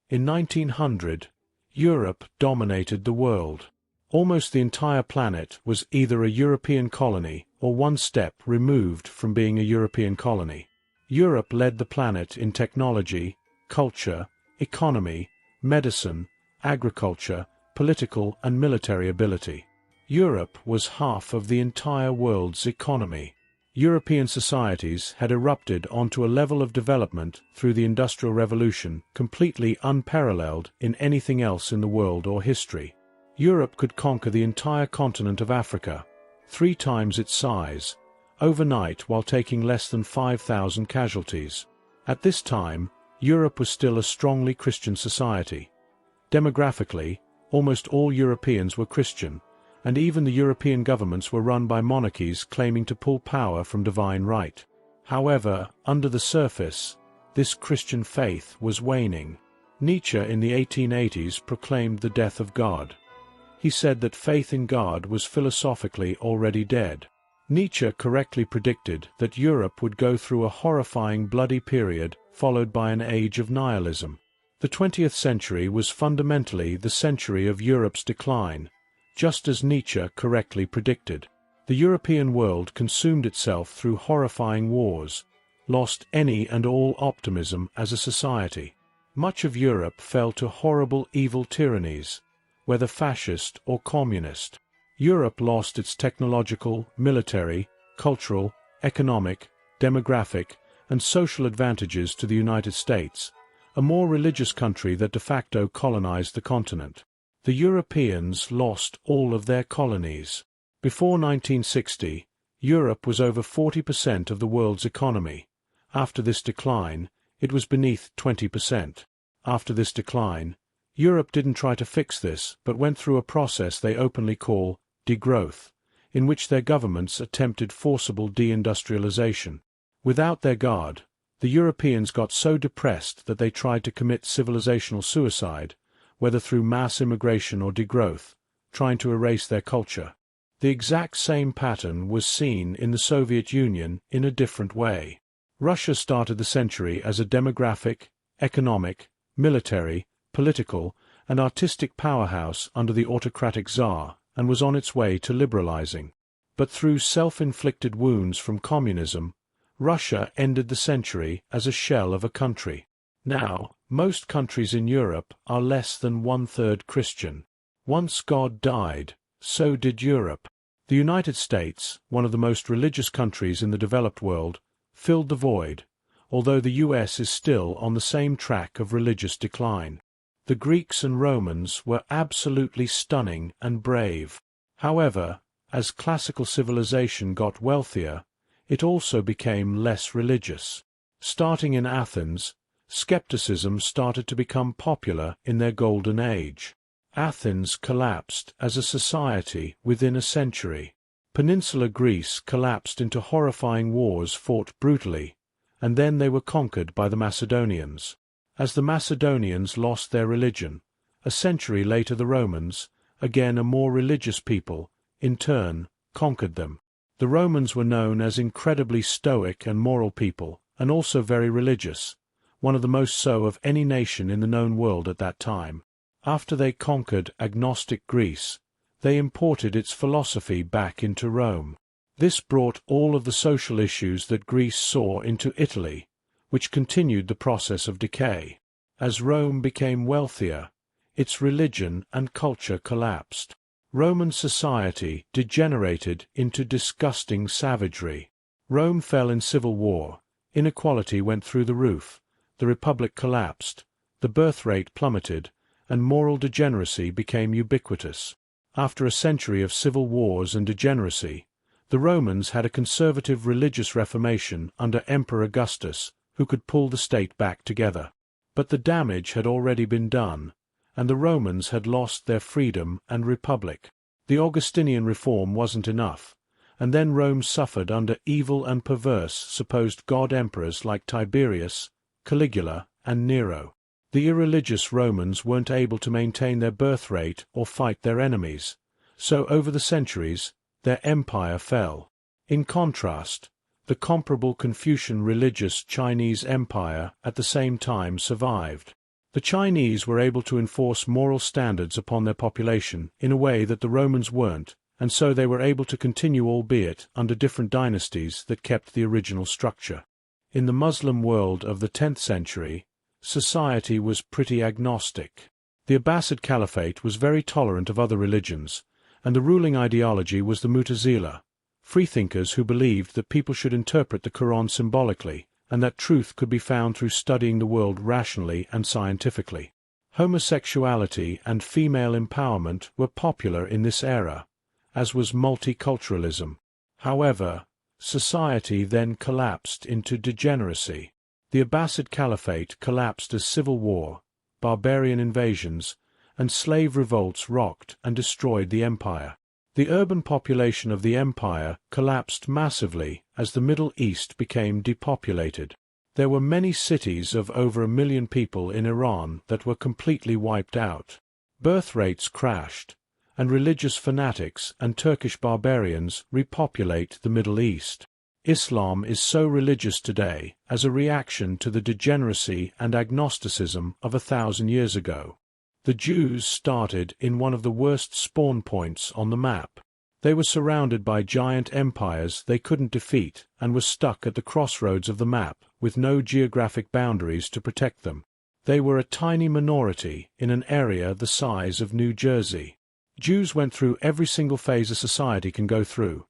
In 1900, Europe dominated the world. Almost the entire planet was either a European colony or one step removed from being a European colony. Europe led the planet in technology, culture, economy, medicine, agriculture, political and military ability. Europe was half of the entire world's economy. European societies had erupted onto a level of development through the Industrial Revolution completely unparalleled in anything else in the world or history. Europe could conquer the entire continent of Africa, 3 times its size, overnight while taking less than 5,000 casualties. At this time, Europe was still a strongly Christian society. Demographically, almost all Europeans were Christian, and even the European governments were run by monarchies claiming to pull power from divine right. However, under the surface, this Christian faith was waning. Nietzsche in the 1880s proclaimed the death of God. He said that faith in God was philosophically already dead. Nietzsche correctly predicted that Europe would go through a horrifying bloody period followed by an age of nihilism. The 20th century was fundamentally the century of Europe's decline, just as Nietzsche correctly predicted. The European world consumed itself through horrifying wars, lost any and all optimism as a society. Much of Europe fell to horrible evil tyrannies, whether fascist or communist. Europe lost its technological, military, cultural, economic, demographic, and social advantages to the United States, a more religious country that de facto colonized the continent. The Europeans lost all of their colonies. Before 1960, Europe was over 40% of the world's economy. After this decline, it was beneath 20%. After this decline, Europe didn't try to fix this, but went through a process they openly call degrowth, in which their governments attempted forcible deindustrialization. Without their guard, the Europeans got so depressed that they tried to commit civilizational suicide, whether through mass immigration or degrowth, trying to erase their culture. The exact same pattern was seen in the Soviet Union in a different way. Russia started the century as a demographic, economic, military, political, and artistic powerhouse under the autocratic Tsar, and was on its way to liberalizing. But through self-inflicted wounds from communism, Russia ended the century as a shell of a country. Now, most countries in Europe are less than 1/3 Christian. Once God died, so did Europe. The United States, one of the most religious countries in the developed world, filled the void, although the US is still on the same track of religious decline. The Greeks and Romans were absolutely stunning and brave. However, as classical civilization got wealthier, it also became less religious. Starting in Athens, skepticism started to become popular in their golden age. Athens collapsed as a society within a century. Peninsular Greece collapsed into horrifying wars fought brutally, and then they were conquered by the Macedonians. As the Macedonians lost their religion, a century later the Romans, again a more religious people, in turn, conquered them. The Romans were known as incredibly stoic and moral people, and also very religious, one of the most so of any nation in the known world at that time. After they conquered agnostic Greece, they imported its philosophy back into Rome. This brought all of the social issues that Greece saw into Italy, which continued the process of decay. As Rome became wealthier, its religion and culture collapsed. Roman society degenerated into disgusting savagery. Rome fell in civil war, inequality went through the roof, the republic collapsed, the birth rate plummeted, and moral degeneracy became ubiquitous. After a century of civil wars and degeneracy, the Romans had a conservative religious reformation under Emperor Augustus, who could pull the state back together. But the damage had already been done, and the Romans had lost their freedom and republic. The Augustinian reform wasn't enough, and then Rome suffered under evil and perverse supposed god emperors like Tiberius, Caligula, and Nero. The irreligious Romans weren't able to maintain their birth rate or fight their enemies, so over the centuries, their empire fell. In contrast, the comparable Confucian religious Chinese empire at the same time survived. The Chinese were able to enforce moral standards upon their population in a way that the Romans weren't, and so they were able to continue, albeit under different dynasties that kept the original structure. In the Muslim world of the 10th century, society was pretty agnostic. The Abbasid Caliphate was very tolerant of other religions, and the ruling ideology was the Mu'tazila, freethinkers who believed that people should interpret the Quran symbolically, and that truth could be found through studying the world rationally and scientifically. Homosexuality and female empowerment were popular in this era, as was multiculturalism. However, society then collapsed into degeneracy. The Abbasid Caliphate collapsed as civil war, barbarian invasions, and slave revolts rocked and destroyed the empire. The urban population of the empire collapsed massively as the Middle East became depopulated. There were many cities of over 1 million people in Iran that were completely wiped out. Birth rates crashed, and religious fanatics and Turkish barbarians repopulate the Middle East. Islam is so religious today as a reaction to the degeneracy and agnosticism of 1,000 years ago. The Jews started in one of the worst spawn points on the map. They were surrounded by giant empires they couldn't defeat and were stuck at the crossroads of the map with no geographic boundaries to protect them. They were a tiny minority in an area the size of New Jersey. Jews went through every single phase a society can go through.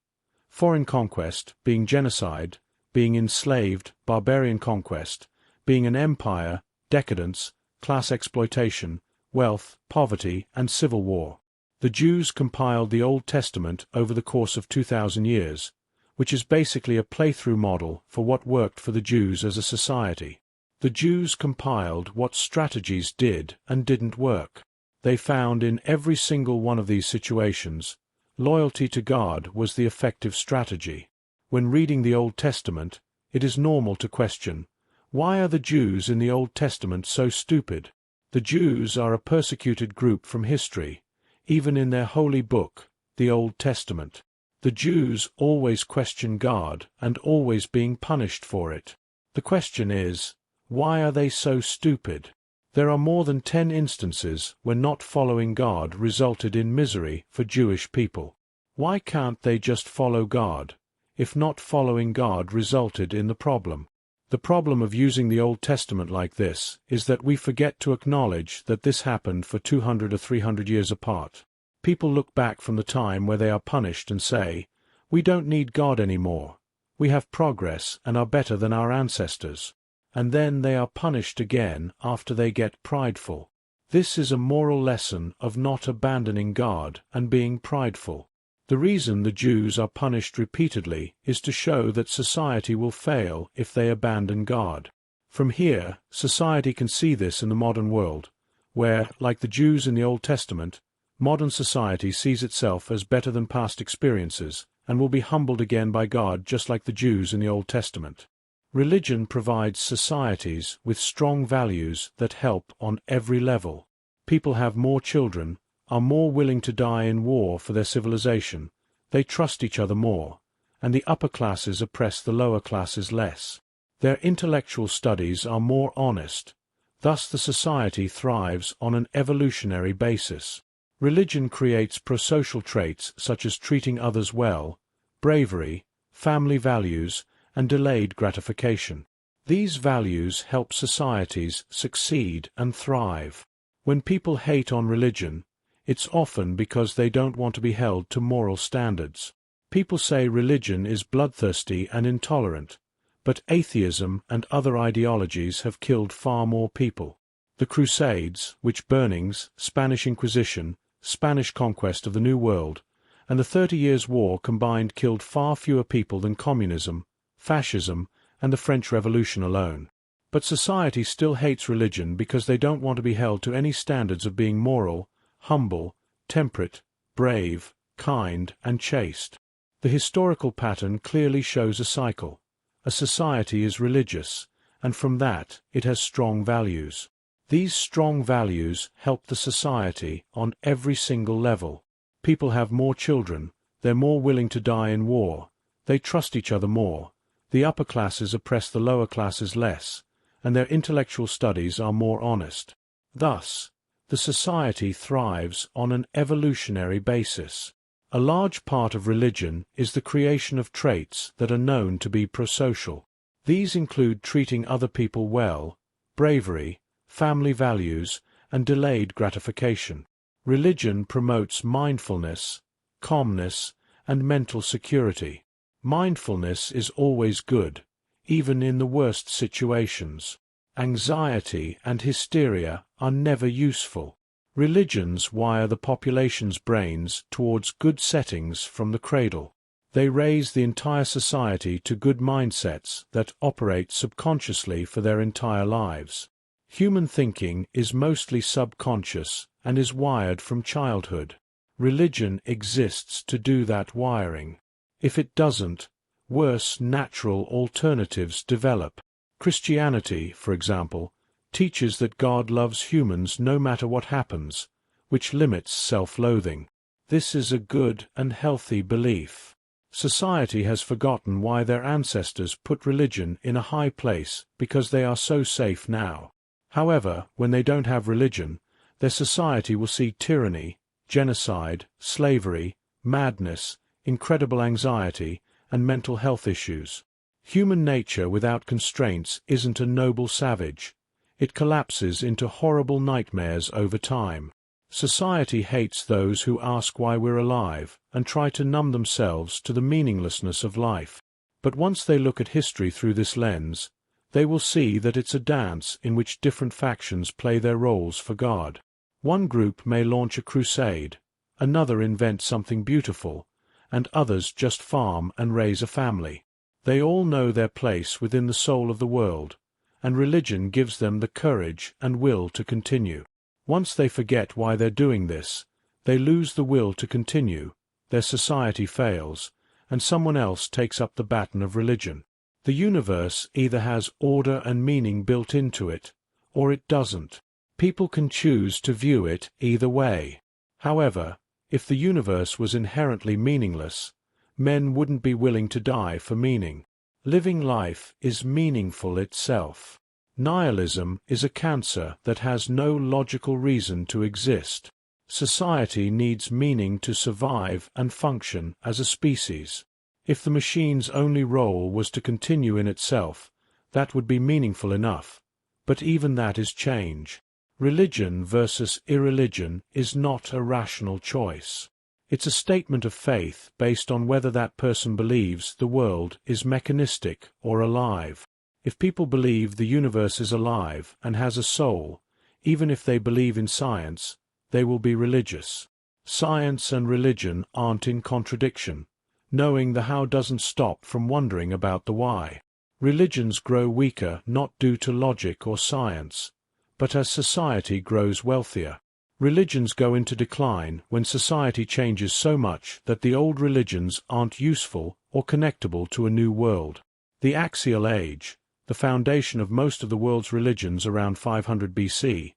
Foreign conquest, being genocide, being enslaved, barbarian conquest, being an empire, decadence, class exploitation, wealth, poverty, and civil war. The Jews compiled the Old Testament over the course of 2,000 years, which is basically a playthrough model for what worked for the Jews as a society. The Jews compiled what strategies did and didn't work. They found in every single one of these situations, loyalty to God was the effective strategy. When reading the Old Testament, it is normal to question, why are the Jews in the Old Testament so stupid? The Jews are a persecuted group from history, even in their holy book, the Old Testament. The Jews always question God and always being punished for it. The question is, why are they so stupid? There are more than 10 instances when not following God resulted in misery for Jewish people. Why can't they just follow God, if not following God resulted in the problem? The problem of using the Old Testament like this is that we forget to acknowledge that this happened for 200 or 300 years apart. People look back from the time where they are punished and say, we don't need God anymore. We have progress and are better than our ancestors. And then they are punished again after they get prideful. This is a moral lesson of not abandoning God and being prideful. The reason the Jews are punished repeatedly is to show that society will fail if they abandon God. From here, society can see this in the modern world, where, like the Jews in the Old Testament, modern society sees itself as better than past experiences and will be humbled again by God just like the Jews in the Old Testament. Religion provides societies with strong values that help on every level. People have more children, are more willing to die in war for their civilization, they trust each other more, and the upper classes oppress the lower classes less. Their intellectual studies are more honest, thus the society thrives on an evolutionary basis. Religion creates prosocial traits such as treating others well, bravery, family values, and delayed gratification. These values help societies succeed and thrive. When people hate on religion, it's often because they don't want to be held to moral standards. People say religion is bloodthirsty and intolerant, but atheism and other ideologies have killed far more people. The Crusades, witch burnings, Spanish Inquisition, Spanish conquest of the New World, and the 30 Years' War combined killed far fewer people than communism, fascism, and the French Revolution alone. But society still hates religion because they don't want to be held to any standards of being moral, humble, temperate, brave, kind, and chaste. The historical pattern clearly shows a cycle. A society is religious, and from that it has strong values. These strong values help the society on every single level. People have more children, they're more willing to die in war, they trust each other more, the upper classes oppress the lower classes less, and their intellectual studies are more honest. Thus, the society thrives on an evolutionary basis. A large part of religion is the creation of traits that are known to be prosocial. These include treating other people well, bravery, family values, and delayed gratification. Religion promotes mindfulness, calmness, and mental security. Mindfulness is always good, even in the worst situations. Anxiety and hysteria are never useful. Religions wire the population's brains towards good settings from the cradle. They raise the entire society to good mindsets that operate subconsciously for their entire lives. Human thinking is mostly subconscious and is wired from childhood. Religion exists to do that wiring. If it doesn't, worse natural alternatives develop. Christianity, for example, teaches that God loves humans no matter what happens, which limits self-loathing. This is a good and healthy belief. Society has forgotten why their ancestors put religion in a high place because they are so safe now. However, when they don't have religion, their society will see tyranny, genocide, slavery, madness, incredible anxiety, and mental health issues. Human nature without constraints isn't a noble savage. It collapses into horrible nightmares over time. Society hates those who ask why we're alive and try to numb themselves to the meaninglessness of life. But once they look at history through this lens, they will see that it's a dance in which different factions play their roles for God. One group may launch a crusade, another invent something beautiful, and others just farm and raise a family. They all know their place within the soul of the world, and religion gives them the courage and will to continue. Once they forget why they're doing this, they lose the will to continue, their society fails, and someone else takes up the baton of religion. The universe either has order and meaning built into it, or it doesn't. People can choose to view it either way. However, if the universe was inherently meaningless, men wouldn't be willing to die for meaning. Living life is meaningful itself. Nihilism is a cancer that has no logical reason to exist. Society needs meaning to survive and function as a species. If the machine's only role was to continue in itself, that would be meaningful enough. But even that is change. Religion versus irreligion is not a rational choice. It's a statement of faith based on whether that person believes the world is mechanistic or alive. If people believe the universe is alive and has a soul, even if they believe in science, they will be religious. Science and religion aren't in contradiction. Knowing the how doesn't stop from wondering about the why. Religions grow weaker not due to logic or science, but as society grows wealthier. Religions go into decline when society changes so much that the old religions aren't useful or connectable to a new world. The Axial Age, the foundation of most of the world's religions around 500 BC,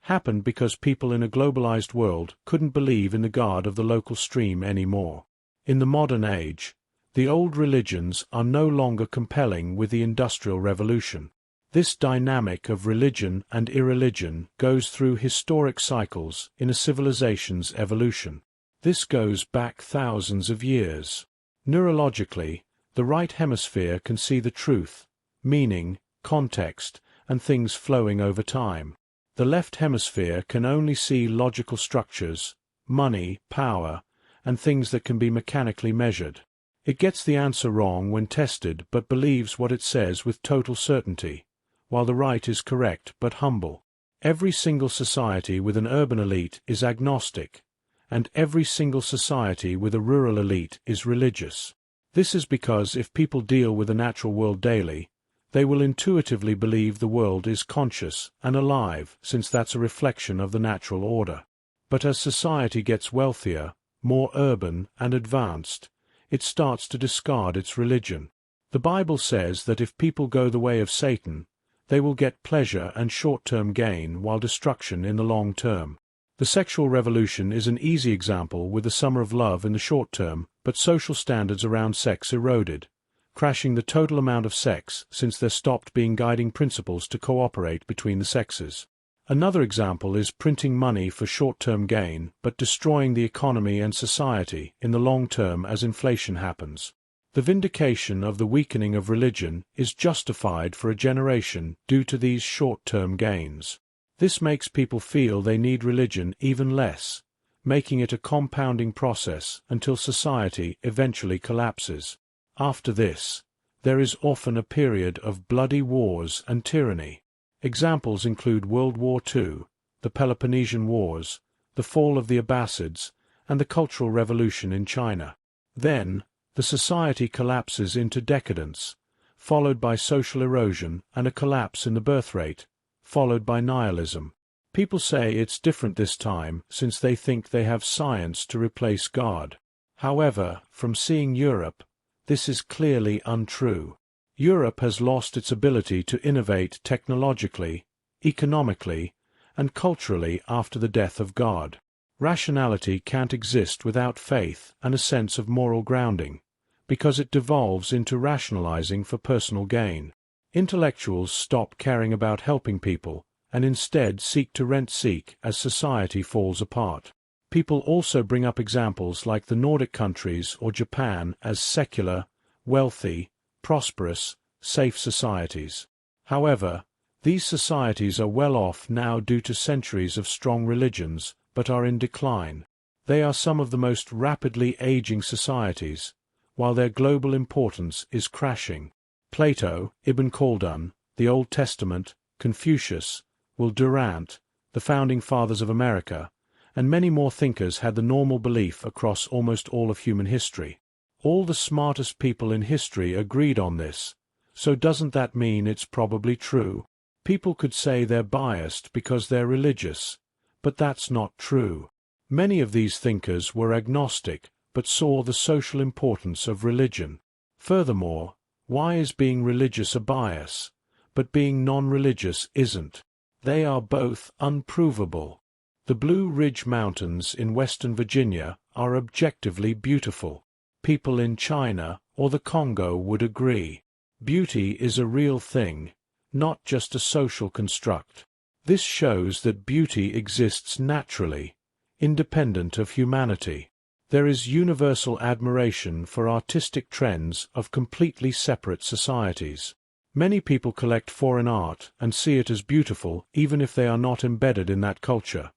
happened because people in a globalized world couldn't believe in the God of the local stream anymore. In the modern age, the old religions are no longer compelling with the Industrial Revolution. This dynamic of religion and irreligion goes through historic cycles in a civilization's evolution. This goes back thousands of years. Neurologically, the right hemisphere can see the truth, meaning, context, and things flowing over time. The left hemisphere can only see logical structures, money, power, and things that can be mechanically measured. It gets the answer wrong when tested but believes what it says with total certainty, while the right is correct but humble. Every single society with an urban elite is agnostic, and every single society with a rural elite is religious. This is because if people deal with the natural world daily, they will intuitively believe the world is conscious and alive, since that's a reflection of the natural order. But as society gets wealthier, more urban and advanced, it starts to discard its religion. The Bible says that if people go the way of Satan, they will get pleasure and short-term gain while destruction in the long term. The sexual revolution is an easy example with the summer of love in the short term, but social standards around sex eroded, crashing the total amount of sex since there stopped being guiding principles to cooperate between the sexes. Another example is printing money for short-term gain but destroying the economy and society in the long term as inflation happens. The vindication of the weakening of religion is justified for a generation due to these short-term gains. This makes people feel they need religion even less, making it a compounding process until society eventually collapses. After this, there is often a period of bloody wars and tyranny. Examples include World War II, the Peloponnesian Wars, the fall of the Abbasids, and the Cultural Revolution in China. Then, the society collapses into decadence, followed by social erosion and a collapse in the birth rate, followed by nihilism. People say it's different this time since they think they have science to replace God. However, from seeing Europe, this is clearly untrue. Europe has lost its ability to innovate technologically, economically, and culturally after the death of God. Rationality can't exist without faith and a sense of moral grounding, because it devolves into rationalizing for personal gain. Intellectuals stop caring about helping people and instead seek to rent-seek as society falls apart. People also bring up examples like the Nordic countries or Japan as secular, wealthy, prosperous, safe societies. However, these societies are well off now due to centuries of strong religions, but are in decline. They are some of the most rapidly aging societies, while their global importance is crashing. Plato, Ibn Khaldun, the Old Testament, Confucius, Will Durant, the founding fathers of America, and many more thinkers had the normal belief across almost all of human history. All the smartest people in history agreed on this, so doesn't that mean it's probably true? People could say they're biased because they're religious, but that's not true. Many of these thinkers were agnostic, but saw the social importance of religion. Furthermore, why is being religious a bias, but being non-religious isn't? They are both unprovable. The Blue Ridge Mountains in Western Virginia are objectively beautiful. People in China or the Congo would agree. Beauty is a real thing, not just a social construct. This shows that beauty exists naturally, independent of humanity. There is universal admiration for artistic trends of completely separate societies. Many people collect foreign art and see it as beautiful even if they are not embedded in that culture.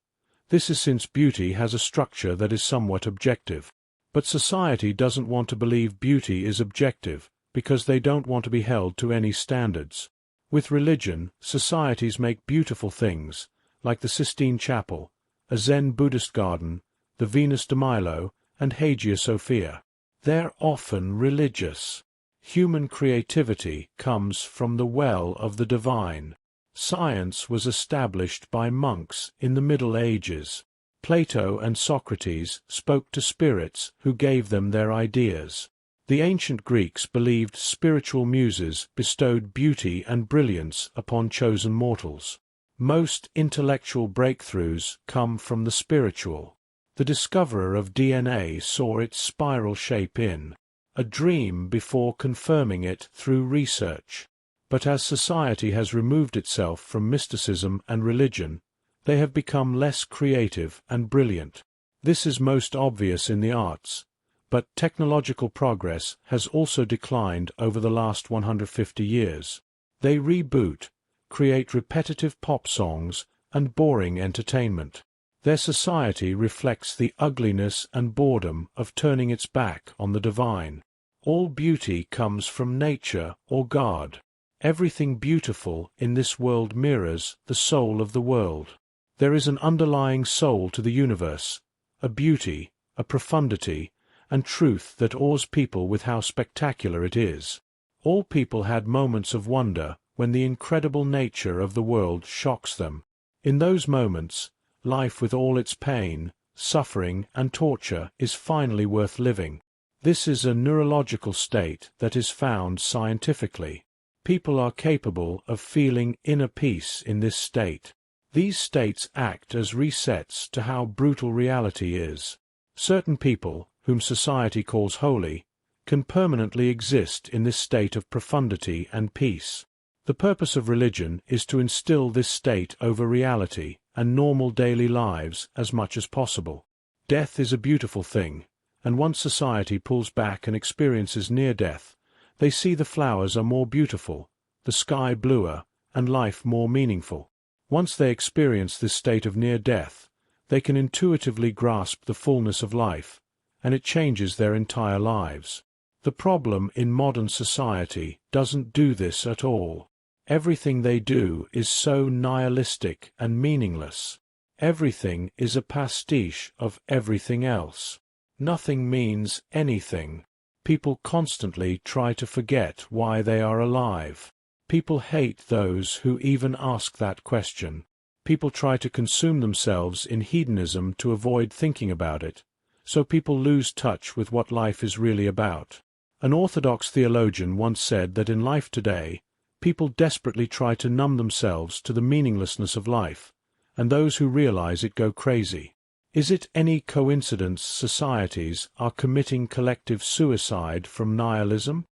This is since beauty has a structure that is somewhat objective. But society doesn't want to believe beauty is objective, because they don't want to be held to any standards. With religion, societies make beautiful things, like the Sistine Chapel, a Zen Buddhist garden, the Venus de Milo, and Hagia Sophia. They're often religious. Human creativity comes from the well of the divine. Science was established by monks in the Middle Ages. Plato and Socrates spoke to spirits who gave them their ideas. The ancient Greeks believed spiritual muses bestowed beauty and brilliance upon chosen mortals. Most intellectual breakthroughs come from the spiritual. The discoverer of DNA saw its spiral shape in a dream before confirming it through research. But as society has removed itself from mysticism and religion, they have become less creative and brilliant. This is most obvious in the arts, but technological progress has also declined over the last 150 years. They reboot, create repetitive pop songs and boring entertainment. Their society reflects the ugliness and boredom of turning its back on the divine. All beauty comes from nature or God. Everything beautiful in this world mirrors the soul of the world. There is an underlying soul to the universe, a beauty, a profundity, and truth that awes people with how spectacular it is. All people had moments of wonder when the incredible nature of the world shocks them. In those moments, life with all its pain, suffering, and torture is finally worth living. This is a neurological state that is found scientifically. People are capable of feeling inner peace in this state. These states act as resets to how brutal reality is. Certain people, whom society calls holy, can permanently exist in this state of profundity and peace. The purpose of religion is to instill this state over reality and normal daily lives as much as possible. Death is a beautiful thing, and once society pulls back and experiences near death, they see the flowers are more beautiful, the sky bluer, and life more meaningful. Once they experience this state of near death, they can intuitively grasp the fullness of life, and it changes their entire lives. The problem in modern society doesn't do this at all. Everything they do is so nihilistic and meaningless. Everything is a pastiche of everything else. Nothing means anything. People constantly try to forget why they are alive. People hate those who even ask that question. People try to consume themselves in hedonism to avoid thinking about it, so people lose touch with what life is really about. An Orthodox theologian once said that in life today, people desperately try to numb themselves to the meaninglessness of life, and those who realize it go crazy. Is it any coincidence societies are committing collective suicide from nihilism?